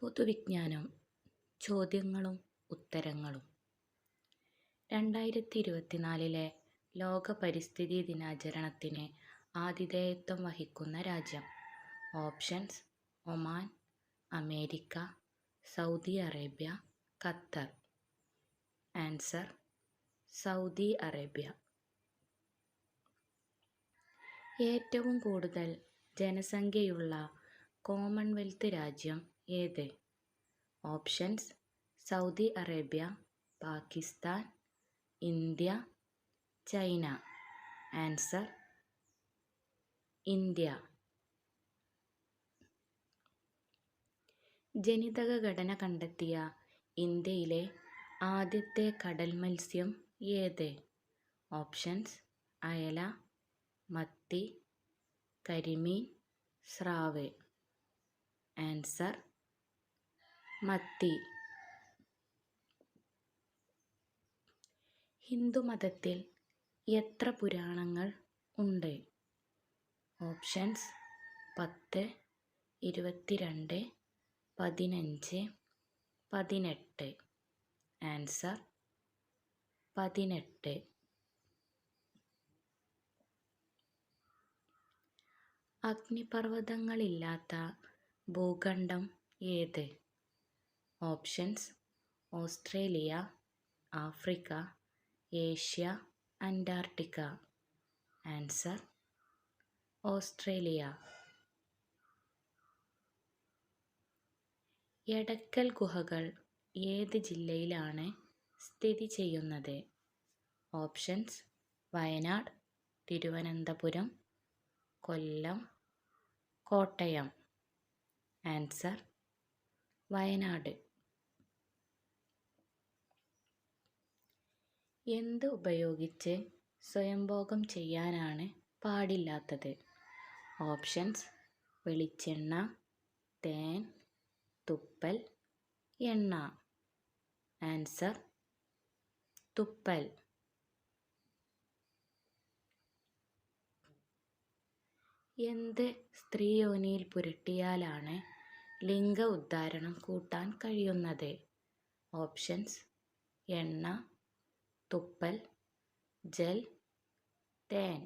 പൊതുവിജ്ഞാനം ചോദ്യങ്ങളും ഉത്തരങ്ങളും. 2024 ലോക പരിസ്ഥിതി ദിനാചരണത്തിന് ആതിഥേയത്വം വഹിക്കുന്ന രാജ്യം. Options: Oman, America, Saudi Arabia, Qatar. Answer: Saudi Arabia. ഏറ്റവും കൂടുതൽ ജനസംഖ്യയുള്ള കോമൺവെൽത്ത് രാജ്യം ഏത്? Options: Saudi Arabia, Pakistan, India, China. Answer: India. ജനിതക ഘടന കണ്ടെത്തിയ ഇന്ത്യയിലെ ആദ്യത്തെ കടൽ മത്സ്യം ഏത്? ഓപ്ഷൻസ്: അയല, മത്തി, കരിമീൻ, സ്രാവ്. ആൻസർ: മത്തി. ഹിന്ദുമതത്തിൽ എത്ര പുരാണങ്ങൾ ഉണ്ട്? ഓപ്ഷൻസ്: 10, 22, 15, 18. ആൻസർ: 18. അഗ്നിപർവ്വതങ്ങളില്ലാത്ത ഭൂഖണ്ഡം ഏത്? Options: Australia, Africa, Asia, Antarctica. Answer: Australia. Edakkal ഗുഹകൾ ഏത് ജില്ലയിലാണ് സ്ഥിതി ചെയ്യുന്നത്? ഓപ്ഷൻസ്: വയനാട്, തിരുവനന്തപുരം, കൊല്ലം, കോട്ടയം. ആൻസർ: വയനാട്. എന്ത് ഉപയോഗിച്ച് സ്വയംഭോഗം ചെയ്യാനാണ് പാടില്ലാത്തത്? ഓപ്ഷൻസ്: വെളിച്ചെണ്ണ, തേൻ, തുപ്പൽ, എണ്ണ. ആൻസർ: തുപ്പൽ. എന്ത് സ്ത്രീയോനിയിൽ പുരട്ടിയാലാണ് ലിംഗ ഉദ്ധാരണം കൂട്ടാൻ കഴിയുന്നത്? ഓപ്ഷൻസ്: എണ്ണ, തുപ്പൽ, ജെൽ, തേൻ.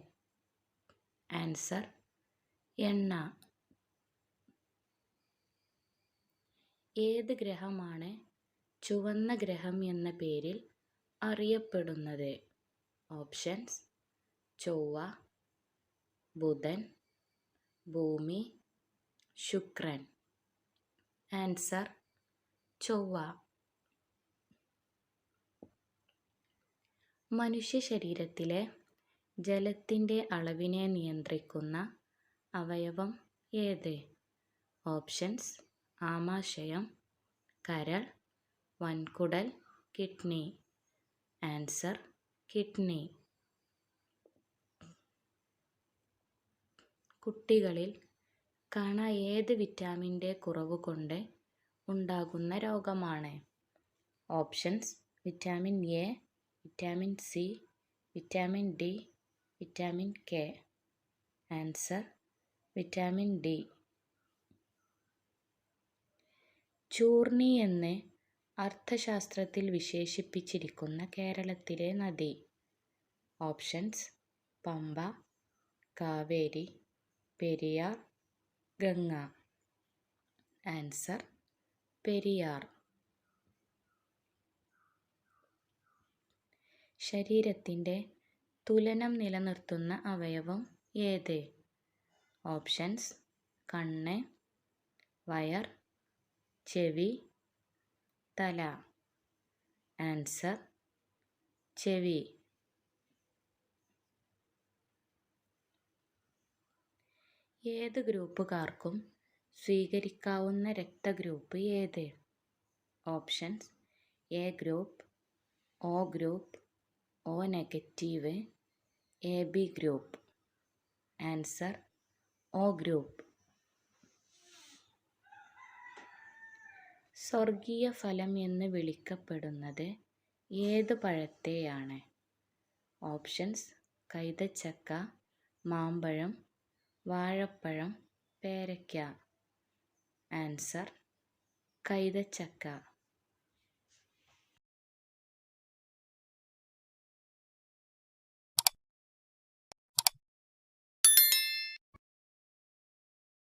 ആൻസർ: എണ്ണ. ഏത് ഗ്രഹമാണ് ചുവന്ന ഗ്രഹം എന്ന പേരിൽ അറിയപ്പെടുന്നത്? ഓപ്ഷൻസ്: ചൊവ്വ, ബുധൻ, ഭൂമി, ശുക്രൻ. ആൻസർ: ചൊവ്വ. മനുഷ്യ ശരീരത്തിലെ ജലത്തിൻ്റെ അളവിനെ നിയന്ത്രിക്കുന്ന അവയവം ഏത്? ഓപ്ഷൻസ്: ആമാശയം, കരൾ, വൻകുടൽ, കിഡ്നി. Answer: kidney. കുട്ടികളിൽ കണ ഏത് വിറ്റാമിൻ്റെ കുറവ് കൊണ്ട് ഉണ്ടാകുന്ന രോഗമാണ്? Options: vitamin A, vitamin C, vitamin D, vitamin K. Answer: vitamin D. Churni എന്ന് അർത്ഥശാസ്ത്രത്തിൽ വിശേഷിപ്പിച്ചിരിക്കുന്ന കേരളത്തിലെ നദി? ഓപ്ഷൻസ്: പമ്പ, കാവേരി, പെരിയാർ, ഗംഗ. ആൻസർ: പെരിയാർ. ശരീരത്തിൻ്റെ തുലനം നിലനിർത്തുന്ന അവയവം ഏത്? ഓപ്ഷൻസ്: കണ്ണ്, വയർ, ചെവി, തല. ആൻസർ: ചെവി. ഏത് ഗ്രൂപ്പുകാർക്കും സ്വീകരിക്കാവുന്ന രക്തഗ്രൂപ്പ് ഏത്? Options: A group, O group, O negative, A B group. Answer: O group. സ്വർഗീയ ഫലം എന്ന് വിളിക്കപ്പെടുന്നത് ഏത് പഴത്തെയാണ്? ഓപ്ഷൻസ്: കൈതച്ചക്ക, മാമ്പഴം, വാഴപ്പഴം, പേരയ്ക്ക. ആൻസർ: കൈതച്ചക്ക